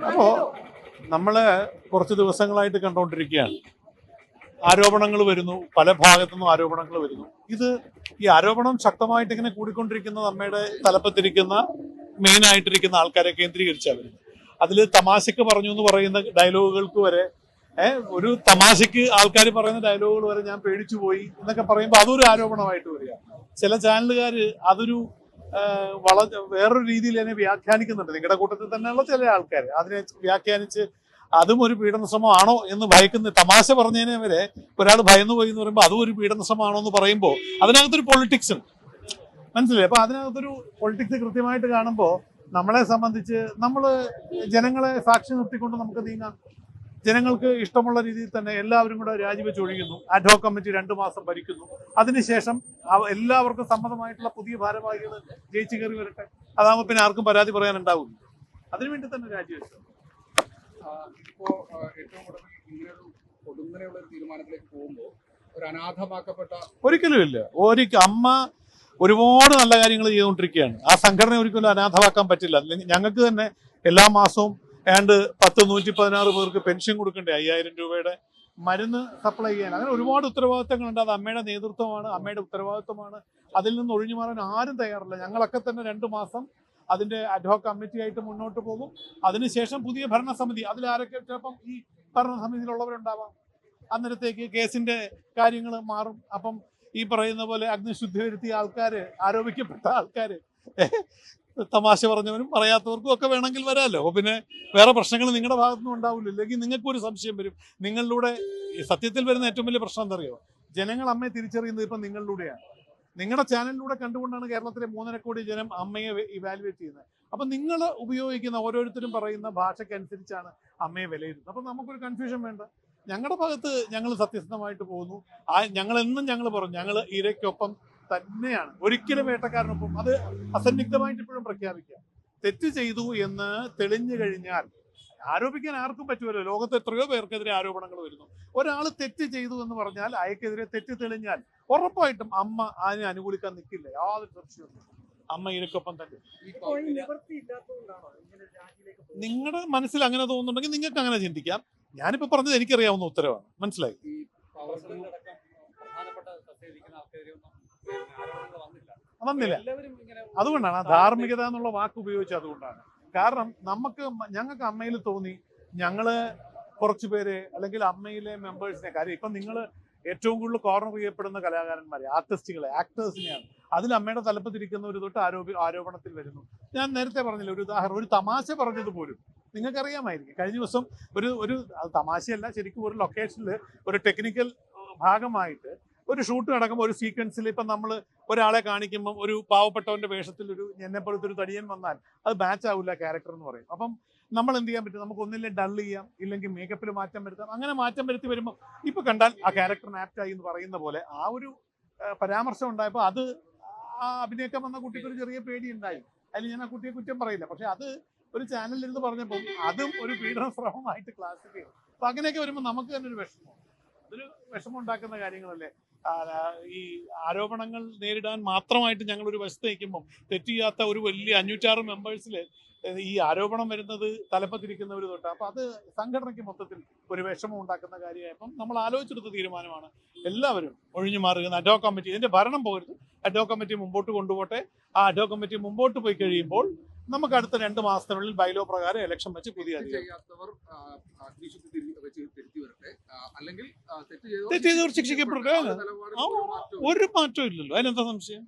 അപ്പോൾ നമ്മൾ കുറച്ച് ദിവസങ്ങളായിട്ട് കണ്ടുകൊണ്ടിരിക്കുകയാണ്, ആരോപണങ്ങൾ വരുന്നു, പല ഭാഗത്തുനിന്നും ആരോപണങ്ങൾ വരുന്നു. ഈ ആരോപണം ശക്തമായിട്ട് ഇങ്ങനെ കൂടിക്കൊണ്ടിരിക്കുന്നത് അമ്മയുടെ തലപ്പത്തിരിക്കുന്ന മെയിൻ ആയിട്ടിരിക്കുന്ന ആൾക്കാരെ കേന്ദ്രീകരിച്ചാണ് വരുന്നത്. അതിൽ തമാശക്ക് പറഞ്ഞു എന്ന് പറയുന്ന ഡയലോഗുകൾക്ക് വരെ, ഒരു തമാശക്ക് ആൾക്കാർ പറയുന്ന ഡയലോഗുകൾ വരെ ഞാൻ പേടിച്ചു പോയി എന്നൊക്കെ പറയുമ്പോൾ അതൊരു ആരോപണമായിട്ട് വരിക. ചില ചാനലുകാർ അതൊരു വേറൊരു രീതിയിൽ തന്നെ വ്യാഖ്യാനിക്കുന്നുണ്ട്. നിങ്ങളുടെ കൂട്ടത്തിൽ തന്നെയുള്ള ചില ആൾക്കാർ അതിനെ വ്യാഖ്യാനിച്ച് അതും ഒരു പീഡന ശ്രമമാണോ എന്ന് ഭയക്കുന്ന, തമാശ പറഞ്ഞതിനെ വരെ ഒരാൾ ഭയന്നു പോയി എന്ന് പറയുമ്പോൾ അതും ഒരു പീഡന ശ്രമമാണോ എന്ന് പറയുമ്പോൾ അതിനകത്തൊരു പൊളിറ്റിക്സ് ഉണ്ട്, മനസ്സിലായി? അപ്പൊ അതിനകത്തൊരു പൊളിറ്റിക്സ് കൃത്യമായിട്ട് കാണുമ്പോൾ നമ്മളെ സംബന്ധിച്ച് നമ്മൾ ജനങ്ങളെ സാക്ഷി നിർത്തിക്കൊണ്ട് നമുക്ക് നീങ്ങാം. ജനങ്ങൾക്ക് ഇഷ്ടമുള്ള രീതിയിൽ തന്നെ എല്ലാവരും കൂടെ രാജിവെച്ച് ഒഴിയുന്നു. അഡ്ഹോക് കമ്മിറ്റി 2 മാസം ഭരിക്കുന്നു. അതിനുശേഷം എല്ലാവർക്കും സമ്മതമായിട്ടുള്ള പുതിയ ഭാരവാഹികൾ ജയിച്ചു കയറി വരട്ടെ. അതാകുമ്പോൾ പിന്നെ ആർക്കും പരാതി പറയാനുണ്ടാവില്ല. അതിനുവേണ്ടി തന്നെ രാജിവെച്ചു. ഇപ്പോ ഏറ്റവും കൂടുതൽ ഇങ്ങനൊരു പൊടുന്നനെയുള്ള ഒരു തീരുമാനത്തിലേക്ക് പോകുമ്പോൾ ഒരു അനാഥമാക്കപ്പെട്ട ഒരിക്കലും ഇല്ല. അമ്മ ഒരുപാട് നല്ല കാര്യങ്ങൾ ചെയ്തുകൊണ്ടിരിക്കുകയാണ്. ആ സംഘടന ഒരിക്കലും അനാഥമാക്കാൻ പറ്റില്ല. ഞങ്ങൾക്ക് തന്നെ എല്ലാ മാസവും ഏതാണ്ട് 116 പേർക്ക് പെൻഷൻ കൊടുക്കണ്ടേ, 5000 രൂപയുടെ മരുന്ന് സപ്ലൈ ചെയ്യാൻ. അങ്ങനെ ഒരുപാട് ഉത്തരവാദിത്തങ്ങളുണ്ട്. അത് അമ്മയുടെ നേതൃത്വമാണ്, അമ്മയുടെ ഉത്തരവാദിത്വമാണ്. അതിൽ നിന്ന് ഒഴിഞ്ഞു മാറാൻ ആരും തയ്യാറില്ല. ഞങ്ങളൊക്കെ തന്നെ 2 മാസം അതിന്റെ അഡ്ഹോക് കമ്മിറ്റി ആയിട്ട് മുന്നോട്ട് പോകും. അതിനുശേഷം പുതിയ ഭരണസമിതി, അതിലാരൊക്കെ ചിലപ്പം ഈ ഭരണസമിതിയിലുള്ളവരുണ്ടാവാം. അന്നേരത്തേക്ക് കേസിന്റെ കാര്യങ്ങൾ മാറും. അപ്പം ഈ പറയുന്ന പോലെ അഗ്നിശുദ്ധി വരുത്തിയ ആൾക്കാര്, ആരോപിക്കപ്പെട്ട ആൾക്കാര്, തമാശ പറഞ്ഞവരും പറയാത്തവർക്കും ഒക്കെ വേണമെങ്കിൽ വരാമല്ലോ. അപ്പോൾ പിന്നെ വേറെ പ്രശ്നങ്ങൾ നിങ്ങളുടെ ഭാഗത്തുനിന്നും ഉണ്ടാവില്ല. ഇല്ലെങ്കിൽ നിങ്ങൾക്കും ഒരു സംശയം വരും. നിങ്ങളിലൂടെ സത്യത്തിൽ വരുന്ന ഏറ്റവും വലിയ പ്രശ്നം എന്താ അറിയോ? ജനങ്ങൾ അമ്മയെ തിരിച്ചറിയുന്നത് ഇപ്പം നിങ്ങളിലൂടെയാണ്. നിങ്ങളുടെ ചാനലിലൂടെ കണ്ടുകൊണ്ടാണ് കേരളത്തിലെ 3.5 കോടി ജനം അമ്മയെ ഇവാലുവേറ്റ് ചെയ്യുന്നത്. അപ്പം നിങ്ങൾ ഉപയോഗിക്കുന്ന ഓരോരുത്തരും പറയുന്ന ഭാഷയ്ക്കനുസരിച്ചാണ് അമ്മയെ വിലയിരുത്തുന്നത്. അപ്പം നമുക്കൊരു കൺഫ്യൂഷൻ വേണ്ട. ഞങ്ങളുടെ ഭാഗത്ത് ഞങ്ങൾ സത്യസന്ധമായിട്ട് പോകുന്നു. ഞങ്ങൾ പറഞ്ഞു, ഞങ്ങൾ ഇരയ്ക്കൊപ്പം തന്നെയാണ്, ഒരിക്കലും വേട്ടക്കാരനൊപ്പം. അത് അസന്നിഗ്ധമായിട്ട് ഇപ്പോഴും പ്രഖ്യാപിക്കുക. തെറ്റ് ചെയ്തു എന്ന് തെളിഞ്ഞു കഴിഞ്ഞാൽ ആരോപിക്കാൻ ആർക്കും പറ്റുമല്ലോ. ലോകത്ത് എത്രയോ പേർക്കെതിരെ ആരോപണങ്ങൾ വരുന്നു. ഒരാൾ തെറ്റ് ചെയ്തു എന്ന് പറഞ്ഞാൽ അയാൾക്കെതിരെ തെറ്റ് തെളിഞ്ഞാൽ ഉറപ്പായിട്ടും അമ്മ അതിനെ അനുകൂലിക്കാൻ നിൽക്കില്ല. യാതൊരു സംശയവും. അമ്മ ഇരക്കൊപ്പം തന്നെ. നിങ്ങളുടെ മനസ്സിൽ അങ്ങനെ തോന്നുന്നുണ്ടെങ്കിൽ നിങ്ങൾക്ക് അങ്ങനെ ചിന്തിക്കാം. ഞാനിപ്പോ പറഞ്ഞത് എനിക്കറിയാവുന്ന ഉത്തരവാണ്, മനസ്സിലായി? വന്നില്ല. അതുകൊണ്ടാണ് ആ ധാർമ്മികത എന്നുള്ള വാക്ക് ഉപയോഗിച്ചത്. അതുകൊണ്ടാണ്. കാരണം ഞങ്ങൾക്ക് അമ്മയിൽ തോന്നി, ഞങ്ങള് കുറച്ചു പേര് അല്ലെങ്കിൽ അമ്മയിലെ മെമ്പേഴ്സിനെ, കാര്യം ഇപ്പം നിങ്ങൾ ഏറ്റവും കൂടുതൽ കോർണർ ചെയ്യപ്പെടുന്ന കലാകാരന്മാരെ, ആർട്ടിസ്റ്റുകളെ, ആക്ടേഴ്സിനെയാണ്. അതിൽ അമ്മയുടെ തലപ്പത്തിരിക്കുന്നവർ തൊട്ട് ആരോപണത്തിൽ വരുന്നു. ഞാൻ നേരത്തെ പറഞ്ഞില്ല, ഒരു ഉദാഹരണം, ഒരു തമാശ പറഞ്ഞത് പോലും നിങ്ങൾക്കറിയാമായിരിക്കും. കഴിഞ്ഞ ദിവസം ഒരു തമാശയല്ല, ശരിക്കും ഒരു ലൊക്കേഷനിൽ ഒരു ടെക്നിക്കൽ ഭാഗമായിട്ട് ഒരു ഷൂട്ട് നടക്കുമ്പോൾ ഒരു സീക്വൻസിൽ ഇപ്പം നമ്മൾ ഒരാളെ കാണിക്കുമ്പം ഒരു പാവപ്പെട്ടവന്റെ വേഷത്തിൽ എന്നെപ്പോലത്തെ ഒരു തടിയൻ വന്നാൽ അത് മാച്ച് ആവില്ല ക്യാരക്ടർ എന്ന് പറയും. അപ്പം നമ്മൾ എന്ത് ചെയ്യാൻ പറ്റും? നമുക്ക് ഒന്നില്ലേ ഡൾ ചെയ്യാം, ഇല്ലെങ്കിൽ മേക്കപ്പിൽ മാറ്റം വരുത്താം. അങ്ങനെ മാറ്റം വരുത്തി വരുമ്പോൾ ഇപ്പൊ കണ്ടാൽ ആ ക്യാരക്ടറിന് ആപ്റ്റായി എന്ന് പറയുന്ന പോലെ ആ ഒരു പരാമർശം ഉണ്ടായപ്പോൾ അത് ആ അഭിനയിക്കാൻ വന്ന കുട്ടിക്ക് ഒരു ചെറിയ പേടി ഉണ്ടായി. അതിൽ ഞാൻ ആ കുട്ടിയെ കുറ്റം പറയില്ല. പക്ഷെ അത് ഒരു ചാനലിൽ ഇരുന്ന് പറഞ്ഞപ്പോൾ അതും ഒരു പീഡന ശ്രമമായിട്ട് ക്ലാസിഫൈ ചെയ്യും. അപ്പൊ അങ്ങനെയൊക്കെ വരുമ്പോൾ നമുക്ക് തന്നെ ഒരു വിഷമം, അതൊരു വിഷമം ഉണ്ടാക്കുന്ന കാര്യങ്ങളല്ലേ. ഈ ആരോപണങ്ങൾ നേരിടാൻ മാത്രമായിട്ട് ഞങ്ങളൊരു വശത്ത് നിൽക്കുമ്പം തെറ്റ് ചെയ്യാത്ത ഒരു വലിയ 506 മെമ്പേഴ്സിൽ ഈ ആരോപണം വരുന്നത് തലപ്പത്തിരിക്കുന്നവർ തൊട്ട്. അപ്പൊ അത് സംഘടനയ്ക്ക് മൊത്തത്തിൽ ഒരു വിഷമം ഉണ്ടാക്കുന്ന കാര്യമായപ്പം നമ്മൾ ആലോചിച്ചെടുത്ത തീരുമാനമാണ് എല്ലാവരും ഒഴിഞ്ഞു മാറുക. അഡ്ഹോക് കമ്മിറ്റി, ഇതിന്റെ ഭരണം പോകരുത്, അഡ്ഹോക് കമ്മിറ്റി മുമ്പോട്ട് കൊണ്ടുപോട്ടെ. ആ അഡ്ഹോക് കമ്മിറ്റി മുമ്പോട്ട് പോയി കഴിയുമ്പോൾ നമുക്ക് അടുത്ത 2 മാസത്തിനുള്ളിൽ ബൈലോ പ്രകാരം ഇലക്ഷൻ വെച്ച് പുതിയ തെറ്റ് ചെയ്തവർ ശിക്ഷിക്കപ്പെടട്ടെ. ഒരു മാറ്റവും ഇല്ലല്ലോ, അതിനെന്താ സംശയം?